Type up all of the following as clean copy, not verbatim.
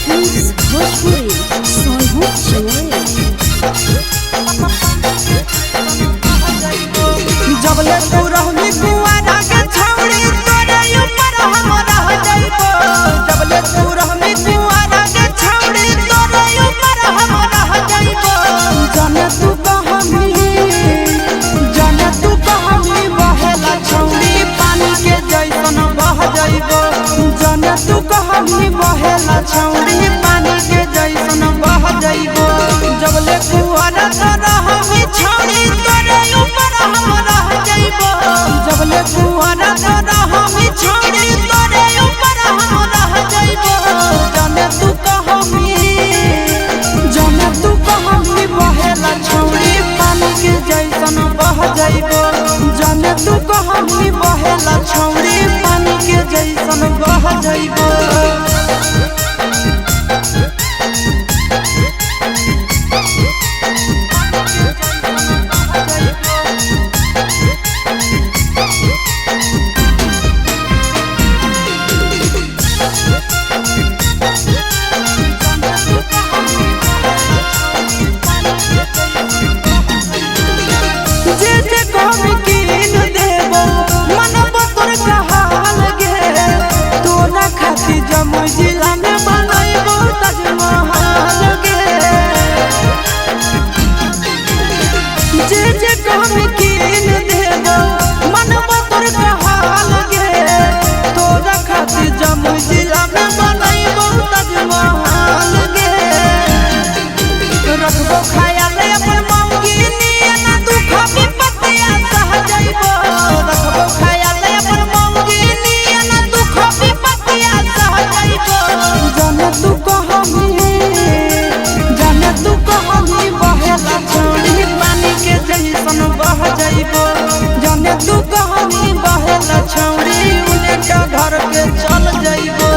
Films Bhojpuri Sonu Chamoli. जबले तू रहनी कुआरा के छौड़ी तोरे ऊपर हम रह जाइबो। जबले तू रहनी कुआरा के छौड़ी तोरे ऊपर हम रह जाइबो। जाने तू कहमी बहेला छौड़ी पानी के जैसन बह जाइबो। जाने तू कहमी बहेला छौड़ी पानी के जैसन बह जाइबो। जबले कुआरा तो रहमी छौड़ी तोरे ऊपर हम रह जाइबो। जबले कुआरा तो रहमी छौड़ी तोरे ऊपर हम रह जाइबो। जाने तू कहमी बहेला छौड़ी पानी के जैसन बह जाइबो। जाने तू कहमी बहेला छौड़ी पानी के जैसन बह जाइबो। जमुई जिला में बनैबो ताजमहल गे। जे कहमी कीन देबो मनबो तोर कहाल गे। तोरा खातिर जमुई जिला में बनैबो ताजमहल गे। रखबो ख्याल अपन मौगी नियना दुख विपत्तिया सह जाइबो। रखबो ख्याल अपन मौगी नियना दुख विपत्तिया सह जाइबो। जाने तू कहमी बहेला छौड़ी पानी के जैसन बह जाइबो। जाने तू कहमी बहेला छौड़ी उलेटा घर के चल जाइबो।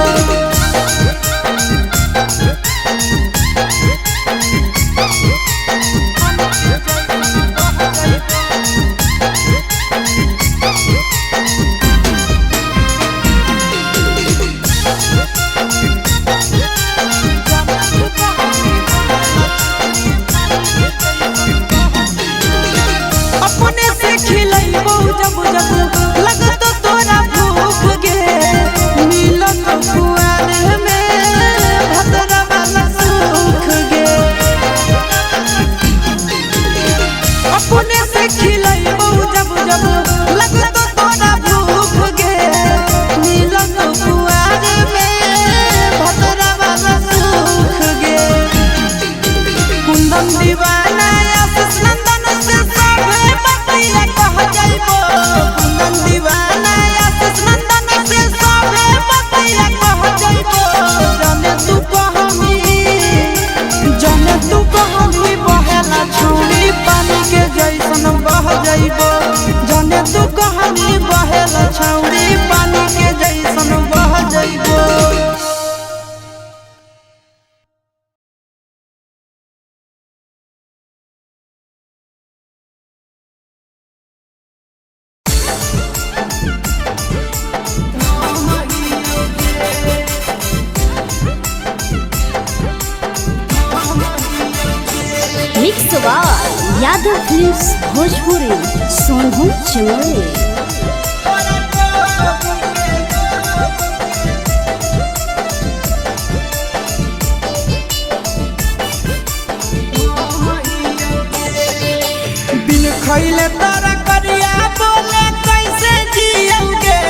अपने से खिलैबो जब जब लगतो तोरा भूख गे। मिलत कुआर में भतरा वाला सुख गे। अपने से खिलैबो जब जब लगतो तोरा भूख गे। मिलत कुआर में भतरा वाला सुख गे। कुंदन दीवाना आशीष नंदन से सभे बतिया कह जाइबो। कुंदन दीवाना आशीष नंदन से सभे बतिया कह जाइबो। जाने तू कहमी बहेला छौड़ी पानी के जैसन बह जाइबो। जाने तू कहमी बहेला छौड़ी पानी के जैसन बह जाइबो। Mix by Yadav films Bhojpuri Sonu Chamoli. बिन खैले तारा करिया बोले कैसे जियोगे।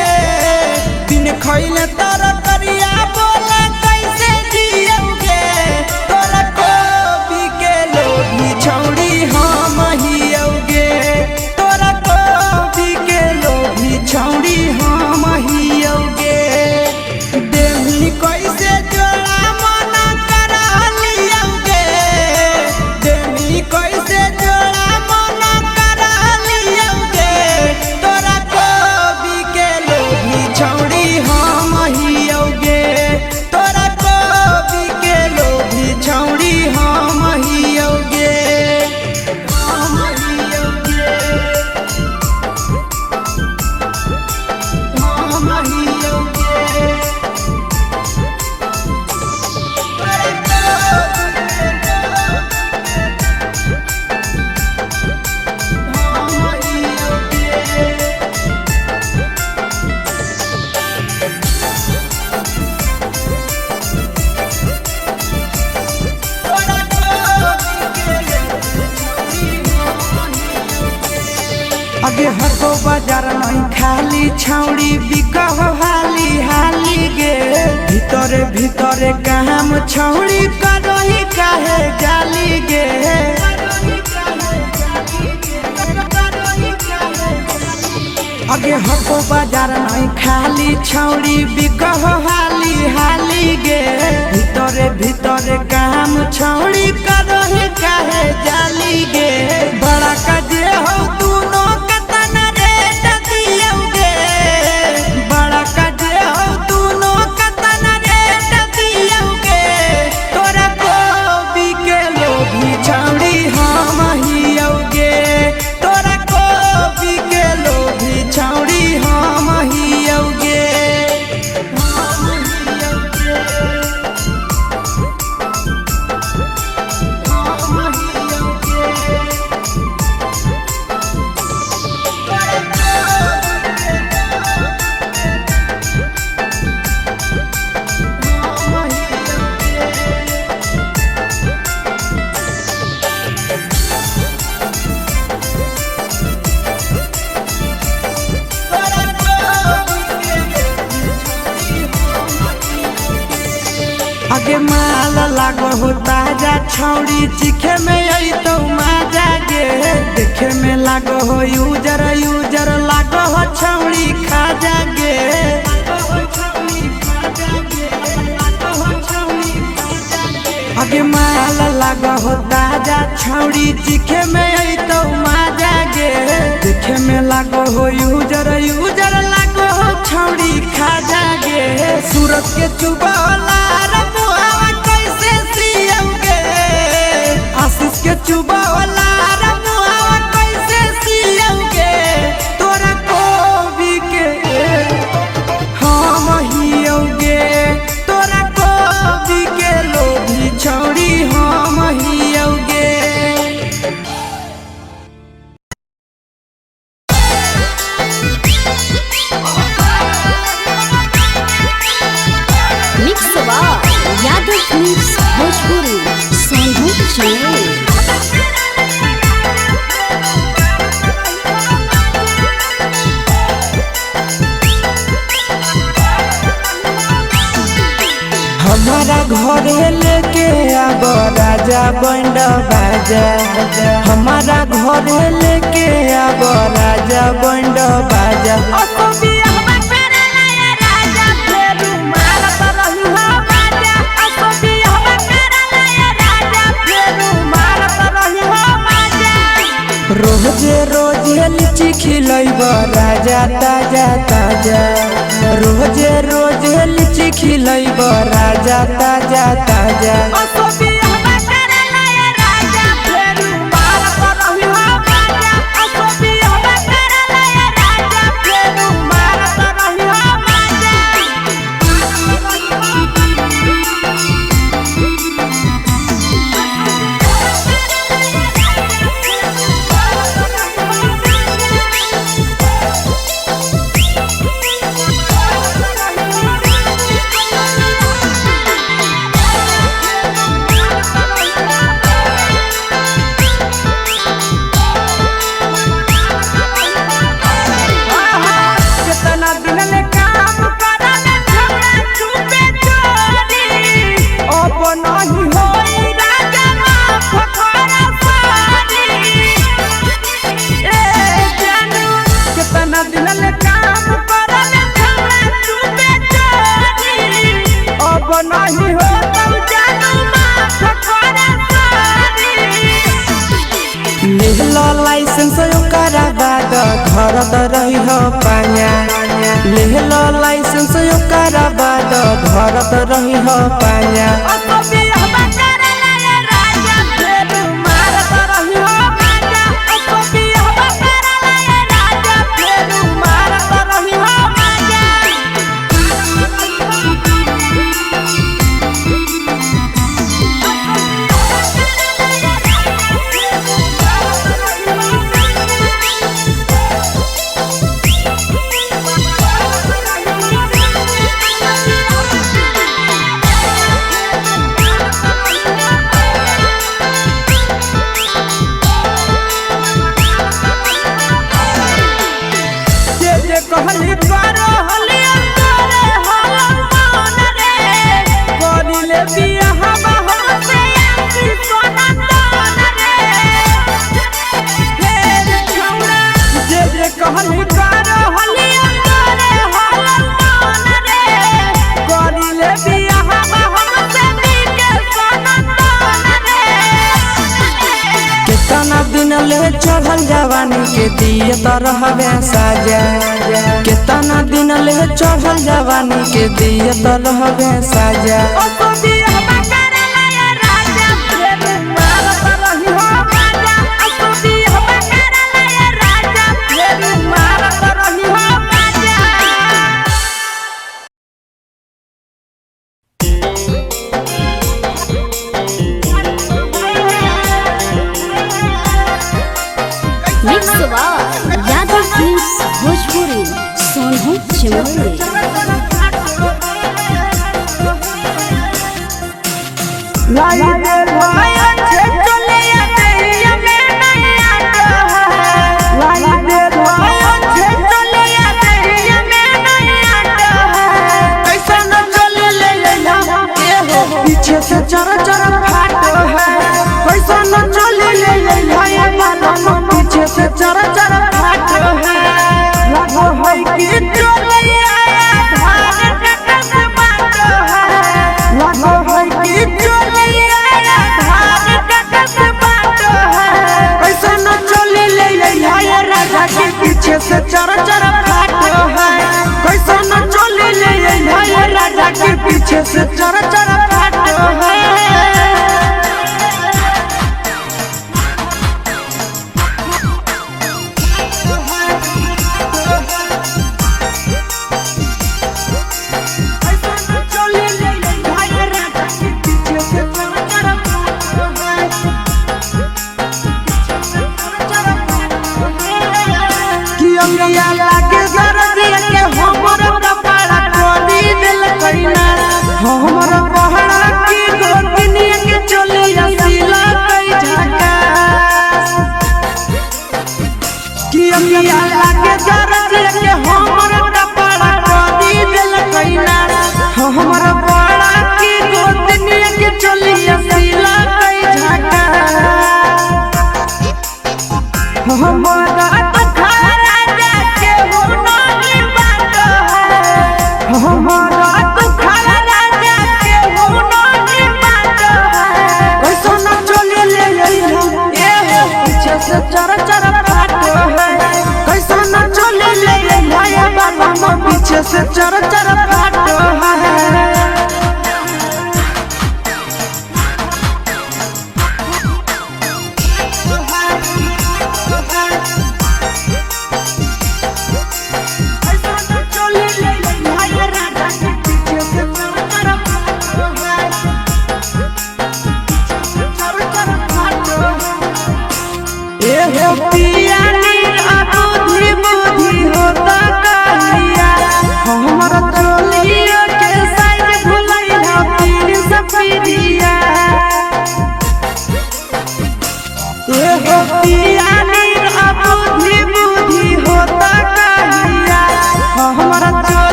बिन खैले तारा करिया बोले कैसे जियोगे। तोरा कोबी के लोभी छौड़ी हम हियोगे। तोरा कोबी के लोभी छौड़ी हम हियोगे। देही कैसे जोड़ा मना करा लियोगे। देही कैसे जोड़ा मना करा लियोगे। आगे हको बाजार नहीं खाली छौड़ी बिकह हाली हाली गे भीतरे भीतरे काम छौड़ी करही काहे जाली गे आगे हको बाजार नहीं खाली छौड़ी बिकह हाली हाली गे भीतरे भीतरे काम छौड़ी करही काहे जाली गे बड़ा काजे हो दूनो कतना रे टकियोगे बड़ा काजे हो दूनो कतना रे टकियोगे तोरा को बिके लोभी छौड़ी हम हियोगे तोरा को बिके लोभी छौड़ी हम हियोगे आगे माल लागो हो ताजा छौड़ी चिखे में आई तो माजा गे देखे में लागो हो यूजर यूजर लागो हो छौड़ी खा जागे आगे माल लागो हो ताजा छौड़ी चिखे में आई तो माजा गे देखे में लागो हो यूजर यूजर लागो हो छौड़ी खा जागे सूरत के चुबाला आशीष के चुबा वाला रमुआ कैसे सियोगे तोरा को बिके हम हियोगे तोरा को बिके लोभी छौड़ी हम हियोगे मिक्स बार यादव फिल्म्स भोजपुरी सोनू चमोली हमारा घर लेके आब राजा बैंड बाजा हमारा घर लेके आब राजा बैंड बाजा रोजे रोजे लीची खिलैब राजा ताजा ताजा रोजे रोजे लीची खिलैब राजा ताजा ताजा लाइसेंस ओकरा बाद घरत रही हो पाया लेहलो लाइसेंस ओकरा बाद घरत रही हो पाया चढ़ल जवानी के दिए तो रहबे साजा। कितना दिन ले चढ़ल जवानी के दिए तो रहबे साजा। Mix Yadav films Bhojpuri Sonu Chamoli. पीछे से चर चर फाटो है पैसा न चले ले पीछे से चर चर फाटो है लगो है कि चलिया धान कट से बाटो है लगो है कि चलिया धान कट से बाटो है पैसा न चले ले राजा के पीछे से चर चर फाटो है पैसा न चले ले राजा के पीछे से चर चर फाटो है। लागे दरदिया के हमर कपड़ा कोनी दिल कइना हमर पहाड़ा की गोतनिया के चलिया सिला कई झका कि अमिया लागे दरदिया के हमर कपड़ा कोनी दिल कइना हमर पहाड़ा की गोतनिया के चलिया सिला कई झका हमारा हमारा तो खाला राजा के होना की बात है कैसा न चले ले ए पीछे से चर चर फाटो है कैसा न चले ले बाबा पीछे से चर चर फाटो है।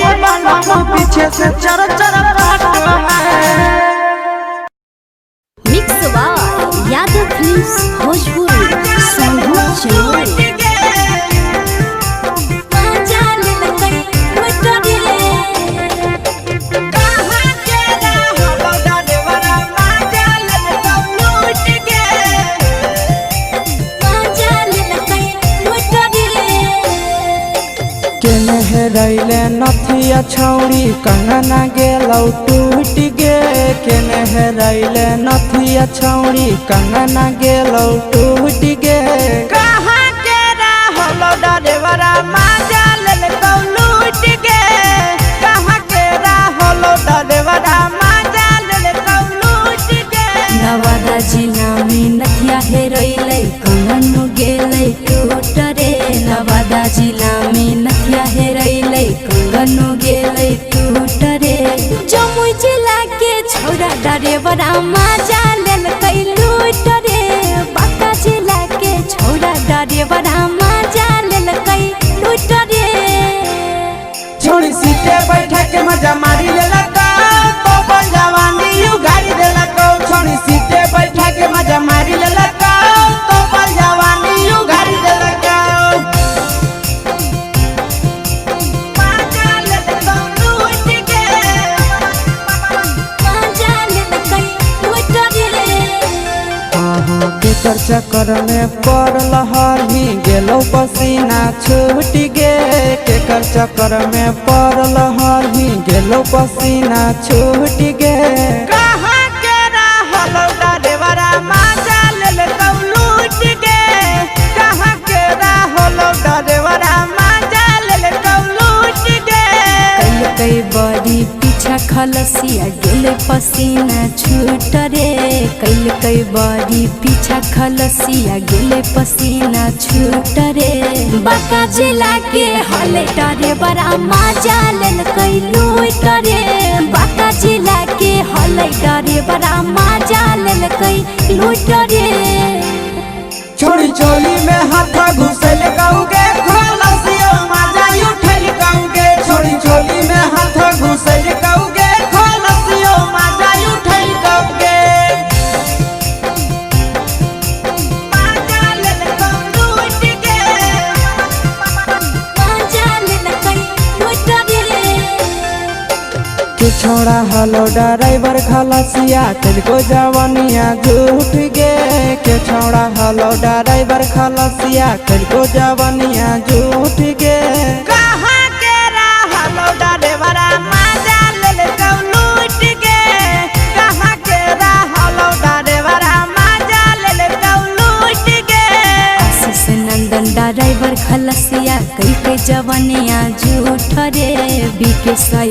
पीछे से चर चर फाटो है। Mix Yadav films Bhojpuri Sonu Chamoli. रैले नथिया छौड़ी कंगना गेलौ टूट गे केने रैले नथिया छौड़ी कंगना गेलौ टूट गे कहाँ के रहलो डरेवरा माजा लेलकौ लूट गे कहाँ के रहलो डरेवरा माजा लेलकौ लूट गे नवादा जिला में नथिया हेरैलै कंगन गेलै टूट रे नवादा जिला में नथिया हेरैलै कंगन गेलै टूट रे जमुई जिला के छौड़ा डरेवरा माजा लेलकै लूट रे बांका जिला के छौड़ा डरेवरा माजा लेलकै लूट रे मजा मारी लेला तो बल जवानी उगाड़ी देला छोड़ी सीटे बैठा के मजा मारी लेला तो बल जवानी उगाड़ी देला केकर चक्कर में पड़ल हरही गेलो पसीना छूट गे केकर चक्कर में पड़ल हरही गेलो पसीना छूट गे कहाँ के रहल डरेवरा मजा ले लूट गे कहाँ के रहल डरेवरा मजा ले लूट गे कई बड़ी पीछा खलसिया गेले पसीना छूट रे कई बड़ी पीछा खलसिया गेले पसीना छूट रे बाका जिला के हले डरे बड़ा मजा लेल कई लूट रे बाका जिला के हले डरे बड़ा मजा लेल कई लूट रे छोड़ी चोली में हाथ घुसल गाऊगे खलसिया मजा उठल गाऊगे छोड़ी चोली में हाथ घुसल गाऊगे खलसिया मजा उठल गाऊगे छोड़ा हलो ड्राइवर खलसिया तेलको जवानिया झूठ गे के छोड़ा हलो ड्राइवर खलसिया तेलको जवानिया झूठ गे कहाँ के रहलो ड्राइवर मजा ले लूट गे कहाँ के रहलो ड्राइवर मजा ले लूट गे आशीष नंदन ड्राइवर खलसिया कई जवानिया झूठ रे बीके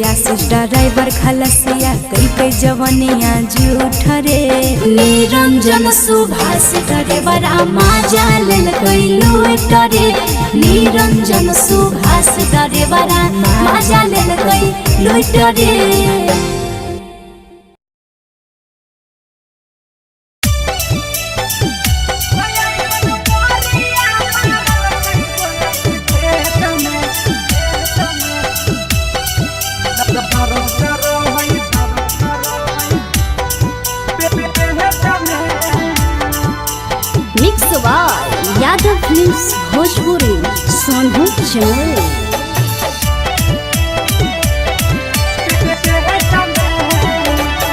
आशीष ड्राइवर खलसिया कई जवानिया झूठ रे निरंजन सुभाष ड्राइवर मजा लेल कई लूट रे निरंजन सुभाष ड्राइवर मजा लेल कई लूट रे यादव फिल्म्स भोजपुरी सोनभद्र चैनल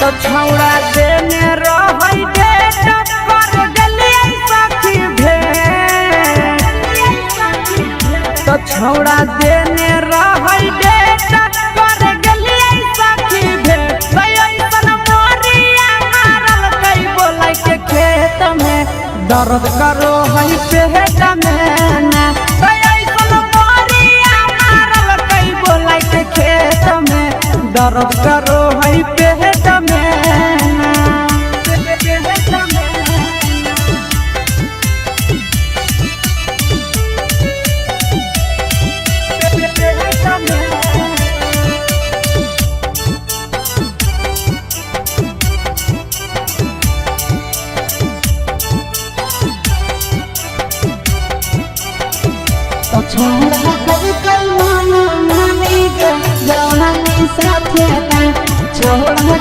तो छौड़ा देने रहै डेट कर गलिए सखी भेट तो छौड़ा देने रहै डेट कर गलिए सखी भेट ऐसन मोरिया मारल कई बोलै के खेत में दर्द करो है पेट में ना ऐसन मोरिया मारल कई बोलै के खेत में दर्द करो है पेट में छोड़ा कल मानो मामी गे जवानी साथे ना छोड़ा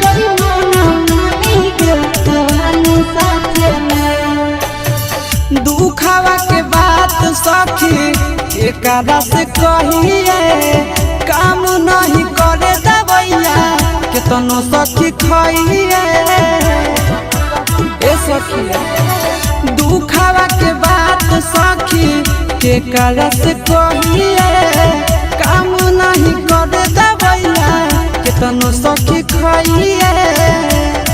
कल मानो मामी गे जवानी साथे ना दुखावा के बात सखी एकरा से कहिए काम नहीं करे दवैया केतनो सखी खइए ए सखी दुखावा के बात सखी के करस कहिए काम नहीं करे दवैया केतनो सखी खइए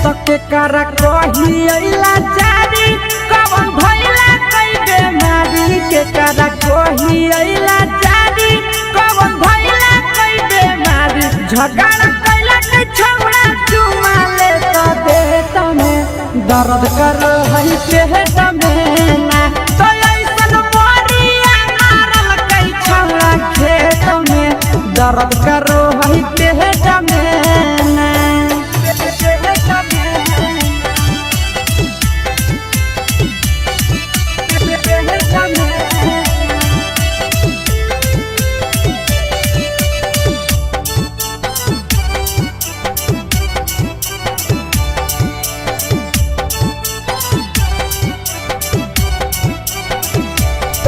तो के कर कहिए लाचारी कवन भइला कई बेमारी के कर कहिए लाचारी कवन भइला कई बेमारी झगड़ा कैला के छौड़ा चुमा ले तो दे तमे दर्द कर है पेट में ना तो ऐसन मोरिया मारल कई छौड़ा खेत में दर्द करो है पेट में ना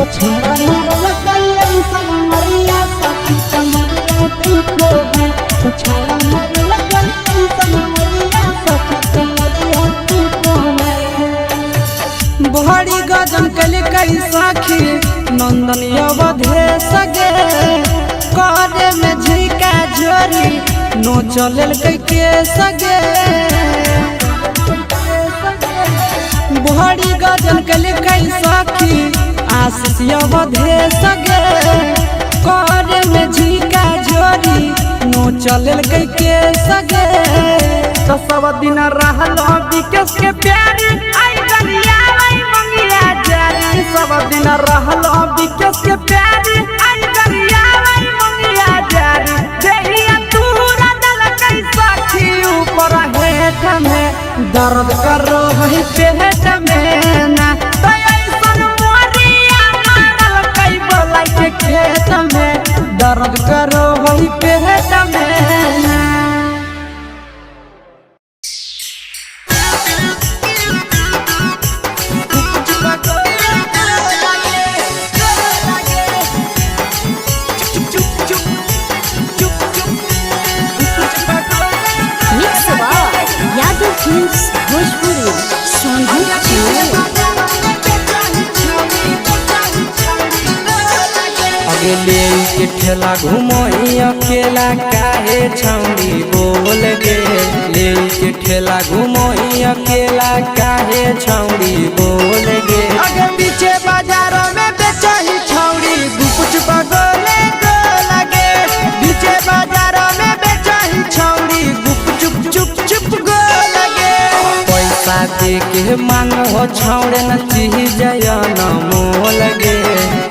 तो छोड़ा मारल कई समरिया सखी कमरिया तू को है तो छोड़ा मारल कई समरिया सखी कमरिया तू को है बहरी गजन कल कई साखी नंदन अवधे सगे करे में झिका झोरी नो चलल कई के सगे बहरी गजन कल कई साखी आशीष अवधे सगे करे में झिका झोरी नो चलल कई के सगे तो सब दिन रहल विकेश के प्यारी आई दरिया मंगिया जारी सब दिन रहल विकेश के प्यारी आई दरिया मंगिया जारी देहिया तूरा दल कई साखी ऊपर हेठ में दर्द करो है पेट में ना तो ऐसन मोरिया मारल कई बोलाई के खेत में दर्द करो है पेट में ना भोजपुरी अगले के ठेला घुमई अकेला काहे छौड़ी बोल गे ले के ठेला घुमई अकेला काहे छौड़ी बोल गे अगे पीछे बाजार में बेचही छौड़ी गुपुच बगले गो लगे पीछे बाजार में बेचही छौड़ी गुपुचुप चुप चुप गो लगे पैसा दे के मांग हो छौड़े न चीज न मोल गे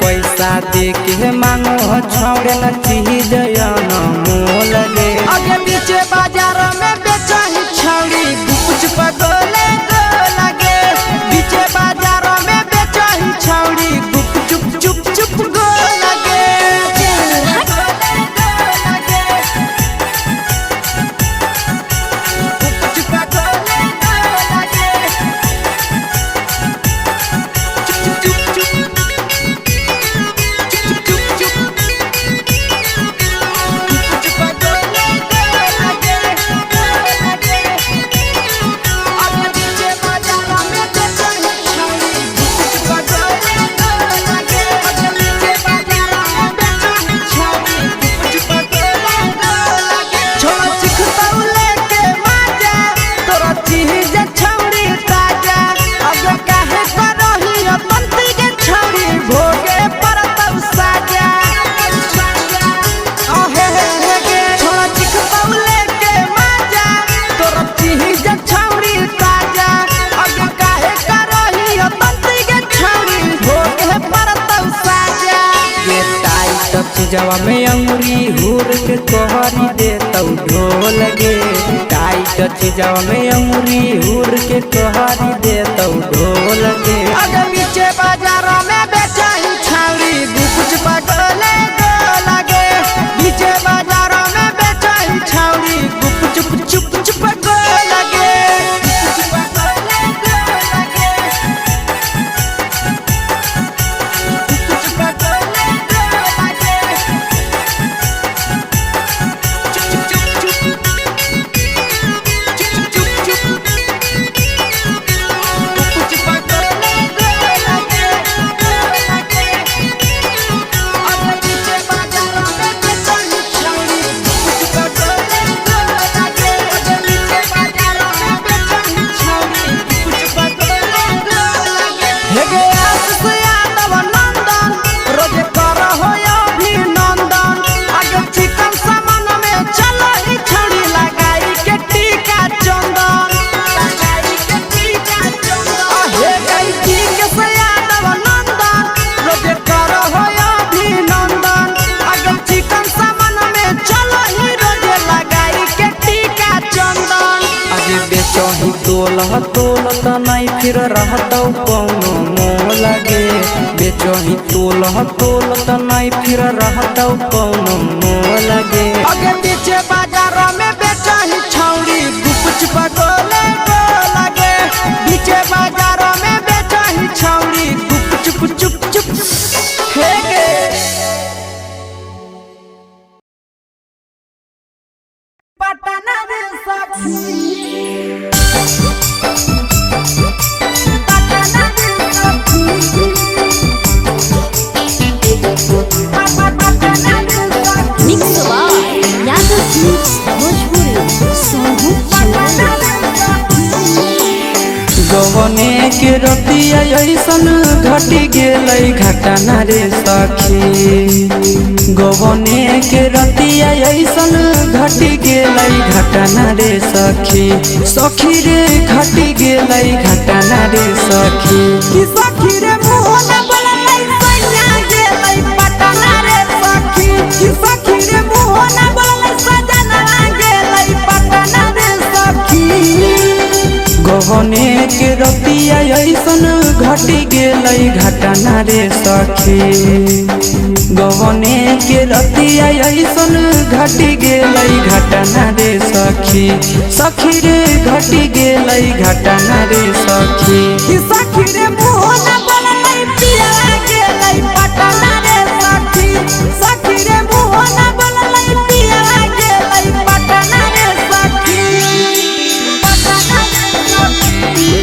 पैसा दे के मांग हो छौड़े न चीज न मोल गे अगे पीछे बाजार में बेचही छौड़ी गुपुच बगले गो लगे पीछे बाजार में बेचही छौड़ी गुपुचुप चुप चुप गो लगे जवा में अंगुरी हुर के कोहरी दे तौ ढोल गे टाइट जवा में अंगुरी हुर के कोहरी दे तौ ढोल गे अगे पीछे बाजार में बेचही छौड़ी गुपुच बगले गो लगे पीछे बाजार में बेचही छौड़ी गुपुच चुप चुप गो लगे चही तोलत नहीं फिर रहतौ कौनो मोह लगे बेचही तोलत नहीं फिर रहतौ कौनो मोह लगे अगे पीछे बाजार में बेचही छौड़ी गुपुच बगले गो लगे पीछे बाजार में बेचही छौड़ी गुपुच चुप चुप ऐसन घटी गेलै घटना रे सखी गवने के रतिया ऐसन घटी गेलै घटना रे सखी सखी रे घटी गेलै घटना रे सखी कि सखी रे मुँह न बोललै सैया गेलै पटना रे सखी कि सखी रे मुँह न बोललै सजना गेलै पटना रे सखी गवने के रतिया ऐसन घटी गेलै घटना रे सखी गवने के रतिया ऐसन घटी गेलै घटना रे सखी सखी रे घटी गेलै घटना रे सखी कि सखी रे मुँह न बोललै पिया गेलै पटना रे सखी सखी रे मुँह न बोललै पिया गेलै पटना रे सखी पटना रे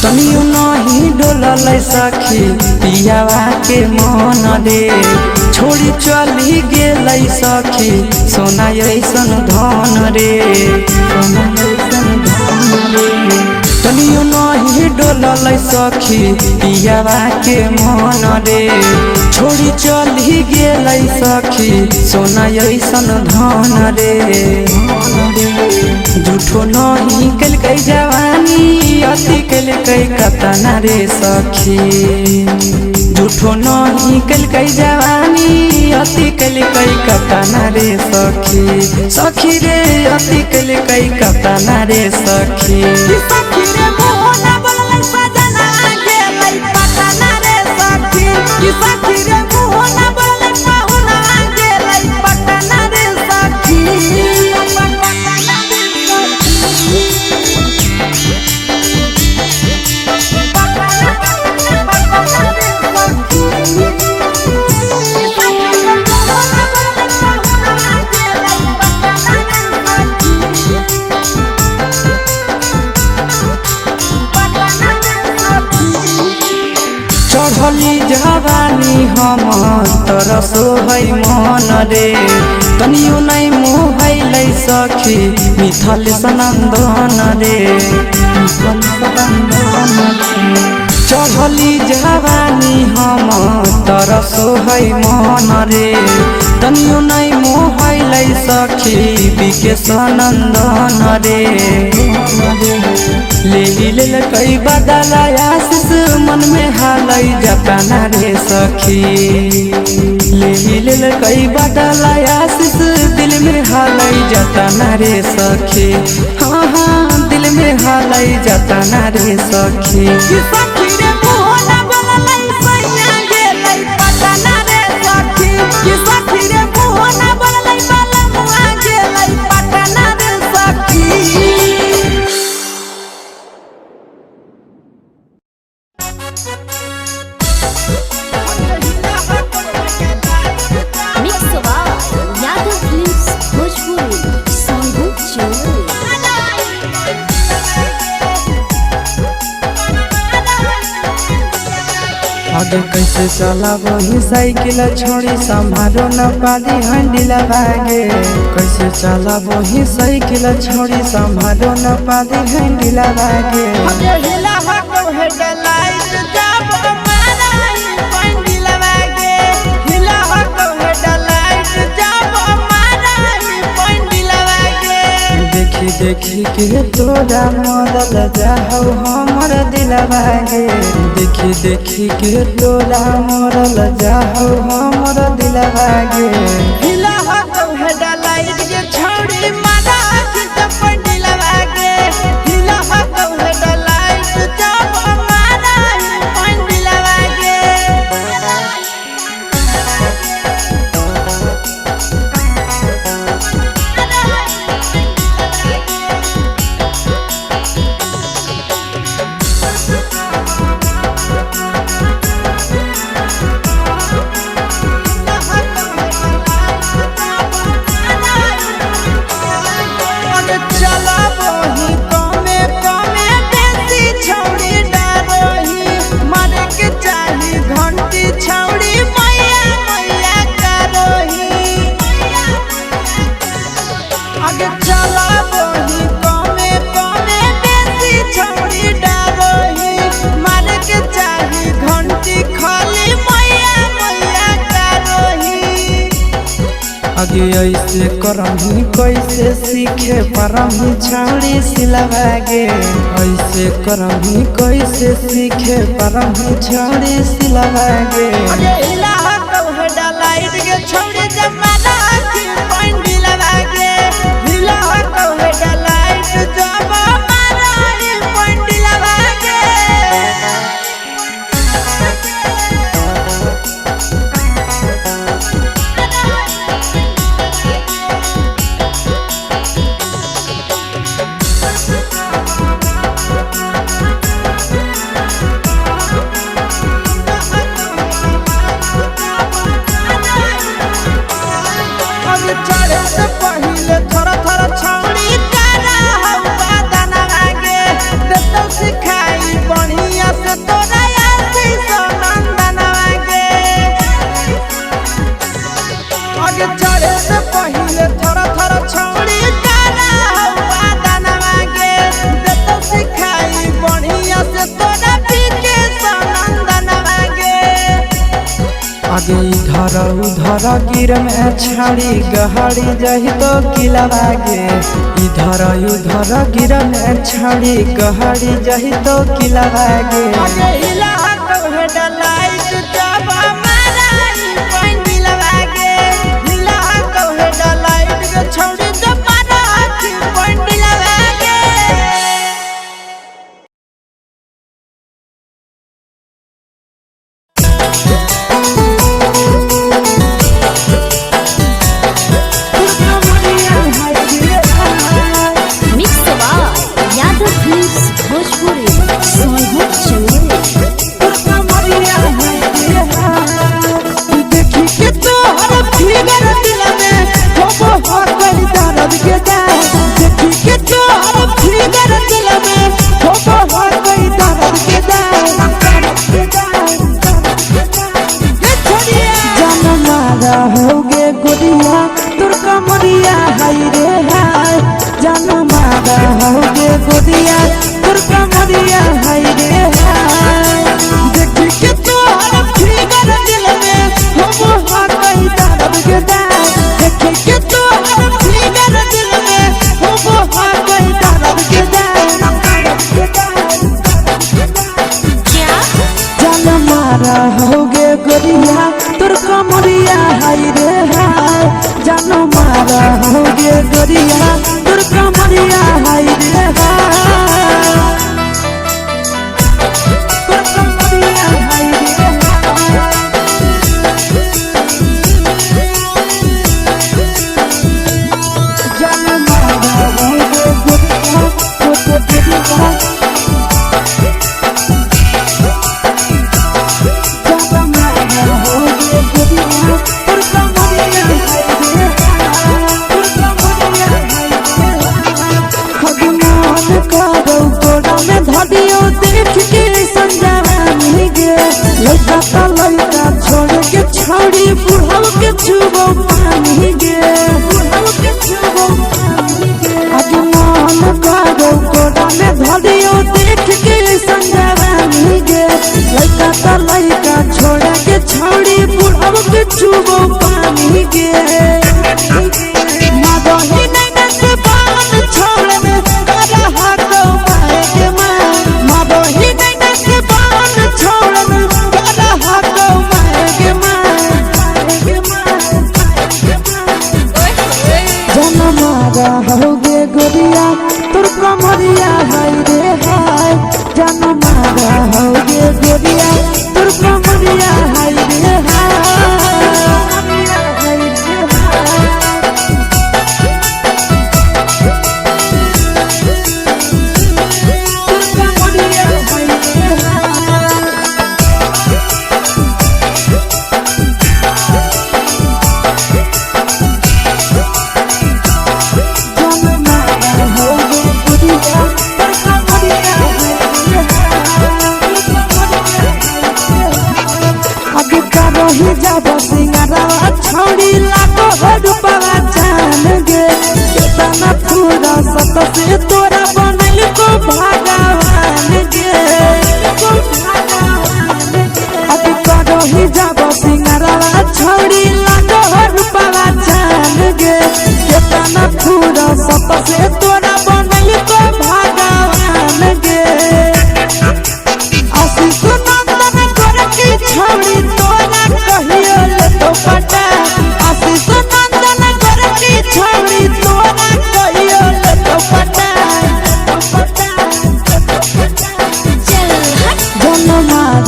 तनियो नहीं डोललै सखी पियावा के मन रे छोड़ी चली गेलै सखी सोना ऐसन धन रे सोना ऐसन धन रे तनियो नहीं डोललै सखी पियावा के मन रे छोड़ी चली गेलै सखी सोना ऐसन धन रे झूठो नहीं कलकै जवानी अति कलकै कतना रे सखी झूठो नहीं कलकै जवानी अति कलकै कतना रे सखी सखी रे अति कलकै कतना रे सखी कि सखी रे मुँह न बोललै सजना गेलै पटना रे सखी कि सखी रे मुँह न बोललै पाहुना गेलै पटना रे सखी चढ़ली जवानी हम तरसो है मन रे तनियो नहीं मोहलै सखी मिथल सनंदन रे चढ़ली जवानी हम तरसो है मन रे तनियो नहीं मोहलै सखी बिके सनंदन रे ले कई बदला आशीष मन में हालै जतना रे सखी ले कई बदला आशीष दिल में हालै जतना रे सखी हाँ हाँ दिल में हालै जतना रे सखी कि सखी रे मुँह न बोललै सैया गेलै पटना रे सखी कि सखी रे मुँह न बोललै बलमुआ गेलै पटना रे सखी यादव फिल्म्स भोजपुरी संगू चोरी आगे कैसे चला वही साइकिल छोड़ी संभालो न पाली हंडिला भागे कैसे चला वही साइकिल छोड़ी संभालो न पाली हंडिला भागे हिला हको हेडलाइट जब हमारा ही पंडिल लगे हिला हको हेडलाइट जब हमारा ही पंडिल लगे देखी देखी के तोरा मरल जाहौ हमर दिलवा गे देखी देखी के तोरा मरल जाहौ हमर दिलवा गे हिला हको हेडलाइट के छोड़ी मारा जब पंडिल लगे हिला हको हेडलाइट जब हमारा ही पंडिल लगे आगे ऐसे करही कैसे सीखे परही छाड़ी सिलवागे ऐसे करही कैसे सीखे परही छाड़ी सिलवागे अरे इलाहा कहे डलाइट के छोड़े जमाना की पॉइंट लगागे इलाहा कहे डलाइट जब मारा ये पॉइंट लगागे चढ़े से पहले थोड़ा थोड़ा छौड़ी तारा हवा दाना लागे देतो सिखाई बढ़िया से तोरा आसी नंदन लागे आगे चढ़े से पहले थोड़ा थोड़ा छौड़ी तारा हवा दाना लागे देतो सिखाई बढ़िया से तोरा पीके नंदन लागे आगे इधर उधर गिर में छाड़ी गहाड़ी जही तो किलवागे इधर उधर गिर में छाड़ी गहाड़ी जही तो किलवागे आगे इलाहा कहे डलाइट जब मारा ई पॉइंट लगागे इलाहा कहे डलाइट के छोड़ी जब मारा ई पॉइंट लगागे मिक्स बार यादव फिल्म्स भोजपुरी सोनभद्र चंदेल देखी के तोहर फिगर दिल में हो हर गई दर्द के जाए देखी के तोहर फिगर दिल में हो हर गई दर्द के जान मारा होगे गोरिया तुरका मरिया हाय रे हाय जान मारा होगे गोरिया तुरका मरिया हाय रे हाय देखी के तोहर फिगर दिल में हो हर गई दर्द के जाए देखी के तोहर फिगर दिल में हो हर गई दर्द के क्या जान मारा होगे गोरिया तुरका मरिया हाय रे हाय जान मारा होगे गोरिया तुरका मरिया हाय रे हाय तुरका मरिया हाय रे हाय जान मारा होगे गोरिया तुरका छोड़ी बुढ़ाव के छुबो पानी गे आगे मन करो कोड़ा में धरियो देख के संजवानी गे लड़का तो लड़का छोड़ के छोड़ी बुढ़ाव के छुबो पानी गे मादही नैना से बान छोड़ में करा हाथो माए के माँ मादही नैना से बान छोड़ में करा हाथो माए के माँ जन मारा होगे गोरिया तुर कमरिया हाय रे हाय जन मारा होगे गोरिया तुर कमरिया हाय रे रही जब सिंगारा छोड़ी लाखों रुपया जान गे कितना पूरा सत से तोरा बनल को भगवान गे अभी रही जब सिंगारा छोड़ी लाखों रुपया जान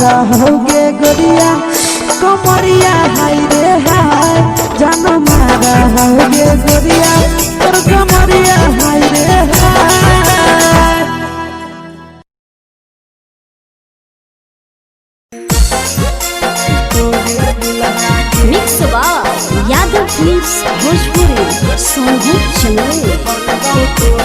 मारा होगे गोरिया कमरिया हाय रे हाय जान मारा होगे गोरिया तोर कमरिया हाय रे हाय। Mix by Yadav films Bhojpuri Sonu Chandel.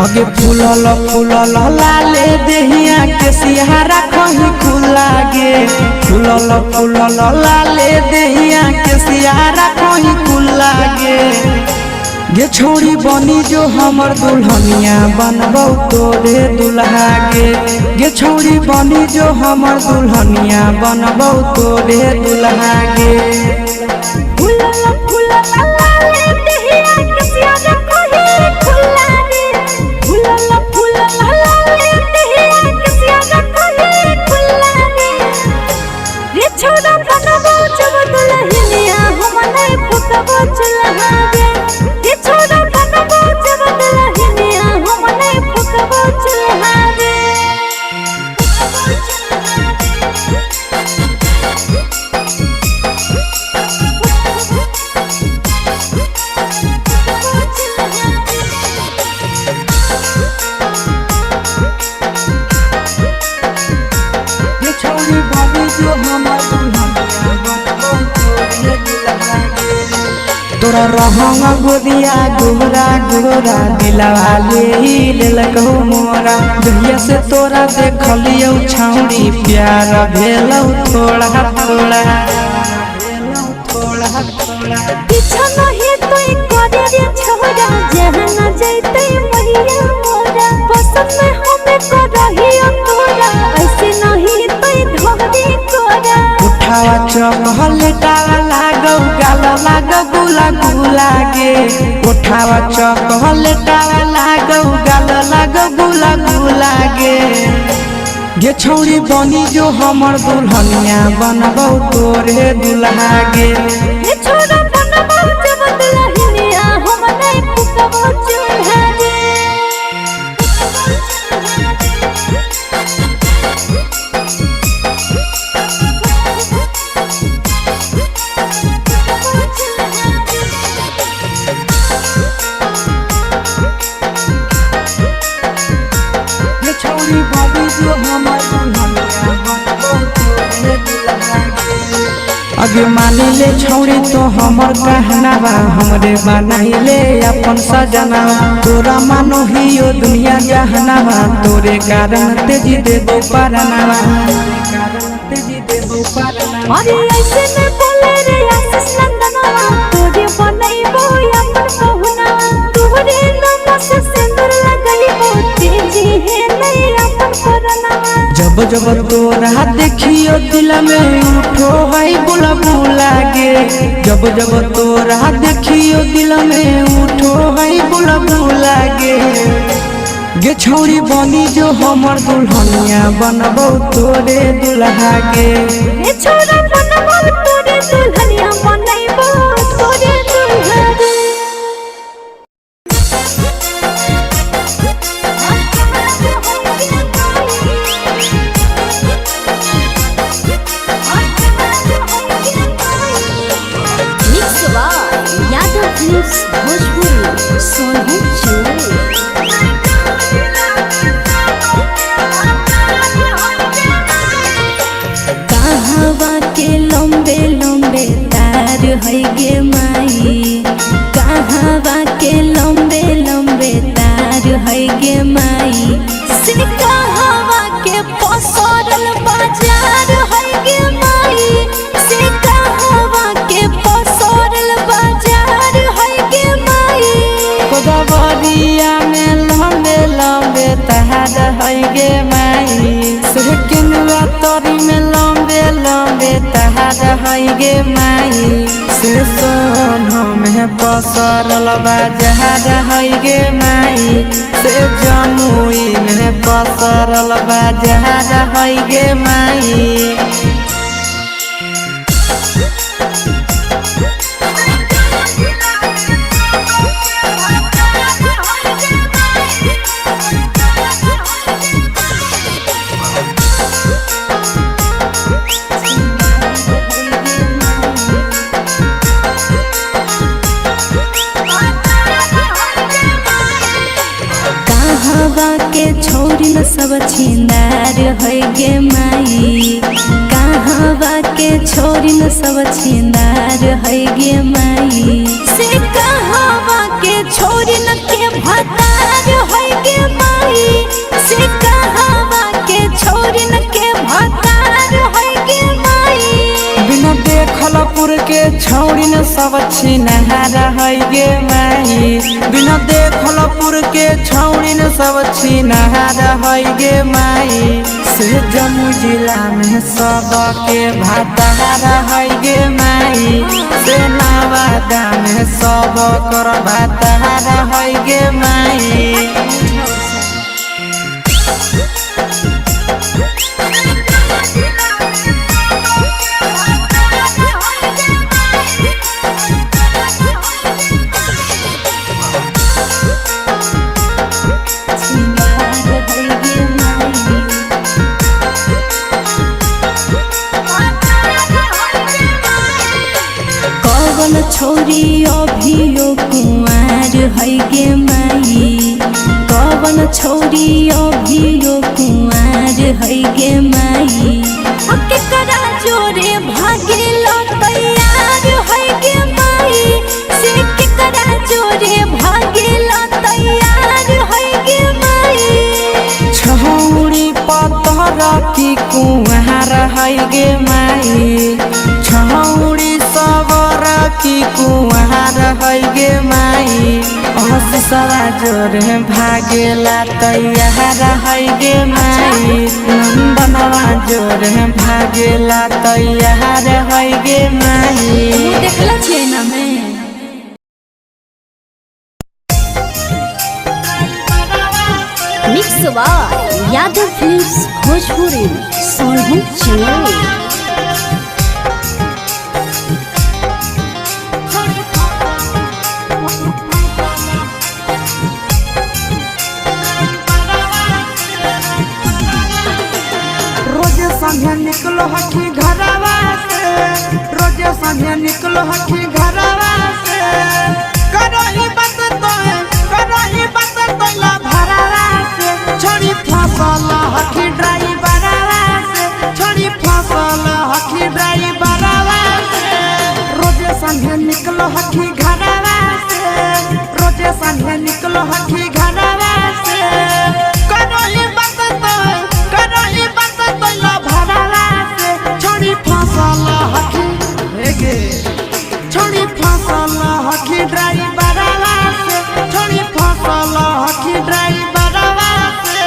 आगे फूलल फूलल लाले देहिया के सिहारा कहीं खुला गे फूलल फूलल लाले देहिया के सिहारा कहीं खुला गे छोड़ी बनी जो हमर दुल्हनिया बनबौ तोरे दुल्हा गे छोड़ी बनी जो हमर दुल्हनिया बनबौ तोरे दुल्हा गे। फूलल फूलल लाले देहिया के सिहारा कहीं खुला गे फूलल फूलल लाले देहिया के सिहारा कहीं खुला गे रे छोरा बनबौ जब दुल्हनिया हम नहीं फुकबौ चुल्हा गे रे छोरा बनबौ जब दुल्हनिया हम नहीं फुकबौ चुल्हा गे। छोड़ी बनी जो हमर दुल्हनिया बनबौ तोरे दुल्हा गे तोरा रहंग गोदिया गोरा गोरा दिलवा ले लकौ मोरा जहिया से तोरा देखलियौ छौड़ी प्यार भेलौ थोड़ा थोड़ा पीछा नहीं तो करे रे छोरा जहां न जैते मैया मोरा पसंद में हमें करहियो तोरा ऐसे नहीं तो धोरी कोरा उठावा चहलेटावा लागौ गाल लागौ गुला गुला गे उठावा चहलेटावा लागौ गाल लागौ गुला गुला गे छौड़ी बनी जो हमर दुल्हनिया बनबौ तोरे दुल्हा गे रे छोरा बनबौ जब दुल्हनिया हम नहीं फुकबौ चुल्हा गे। छौड़ी बनी जो हमर दुल्हनिया बनबौ तोरे दुल्हा गे अगे मानी ले छौड़ी तो हमर कहनावा हमरे बनाइले अपन सजना तोरा मानो हियो दुनिया जहनावा तोरे कारण तेजी देबो परनावा अरे ऐसे में बोले रे आशीष नंदनवा तोरे बनैबो अपन बहुना तोरे नाम से सिंदूर लगैबो तेजी है नहीं अपन परनावा जब जब तोरा देखियो दिल में उठो है बुला बुला गे जब जब तोरा देखियो दिल में उठो है बुला बुला गे छौड़ी बनी जो हमर दुल्हनिया बनबौ तोरे दुल्हा गे रे छोरा बनबौ तोरे दुल्हनिया बनैबो तोरे दुल्हा गे। Mix by Yadav films Bhojpuri Sonu Chandel. कहवा के लंबे लंबे तार है गे माई कहवा के लंबे लंबे तार है गे माई से कहवा के पसरल बाजार है गे माई से कहवा के पसरल बाजार है गे माई गोदावरिया में लंबे लंबे तार है गे माई से केनुआ तोरी में लंबे लंबे तार है गे माई से सोनो में पसरल बाजार है गे माई से जमुई में पसरल बाजार है गे माई। न सब छिंदार है गे माई कहवा के छोरी न सब छिंदार है गे माई से कहवा के छोरी न के भतार है गे माई से कहवा के छोरी न के भतार है गे माई बिना देखलपुर के छौड़ी न सब छिनहार है गे माई बिना देखलपुर के छौड़ी न सब छिनहार है गे माई से जम्मू जिला में सब के भतार है गे माई से नवादा में सब कर भतार है गे माई छोरी अभियो कुमार है गे माई कवन छोरी अभियो कुमार है गे माई केकरा जोरे भागेल तैयार है गे माई से केकरा जोरे भागेल तैयार है गे माई छौड़ी पतर की कुहार है गे माई छौड़ी सबर की कुहार है गे माई सवा जोरे भागेला तैयार है गे माई नंदनवा जोरे भागेला तैयार है गे माई देखला छे ना मैं mix by Yadav films Bhojpuri Sonbhadra channel संगे निकलो हकी घरवा से रोजे संगे निकलो हकी घरवा से करही बात तो ला भरावा से छोड़ी फसल हकी ड्राइवरवा से छोड़ी फसल हकी ड्राइवरवा से रोजे संगे निकलो हकी घरवा से रोजे संगे निकलो हकी घरवा से करही बात तो ला भरावा से छोड़ी फसल हकी हेगे छोड़ी फसल हकी ड्राइवरवा से छोड़ी फसल हकी ड्राइवरवा से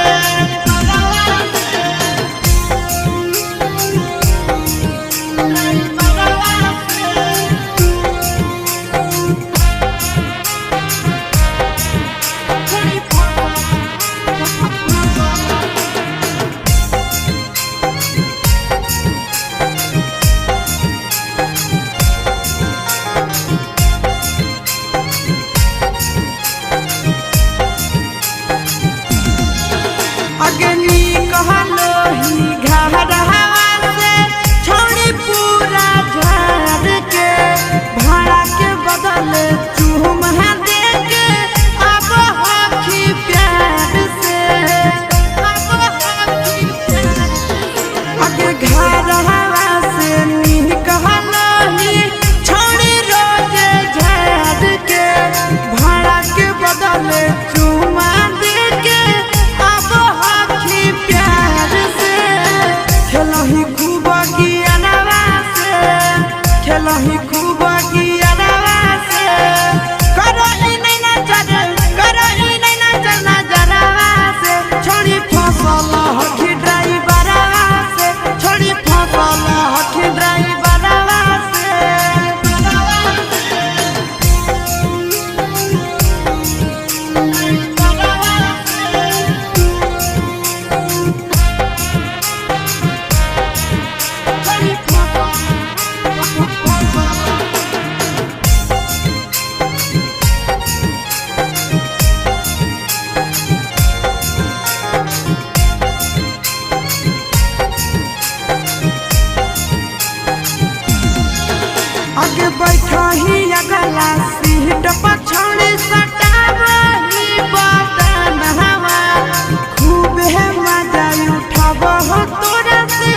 खूब है मजा उठाब हो तोरा से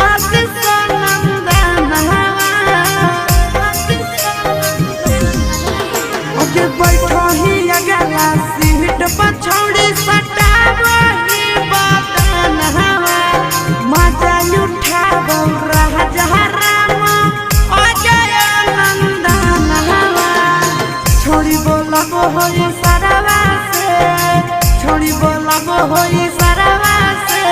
आशीष नंदन ओके बैठो ही अगला सीट पर छौड़ी सटाब ही बदन मजा उठाब राजा राम अजय नंदन छोड़ी बोलब होई सरवा से छोड़ी बोलब होई सरवा से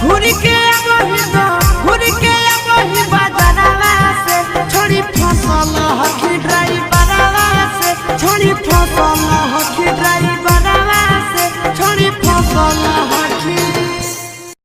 घुरी के अबही दो घुरी के अबही बदनवा से छोड़ी फसल हकी ड्राइवरवा से छोड़ी फसल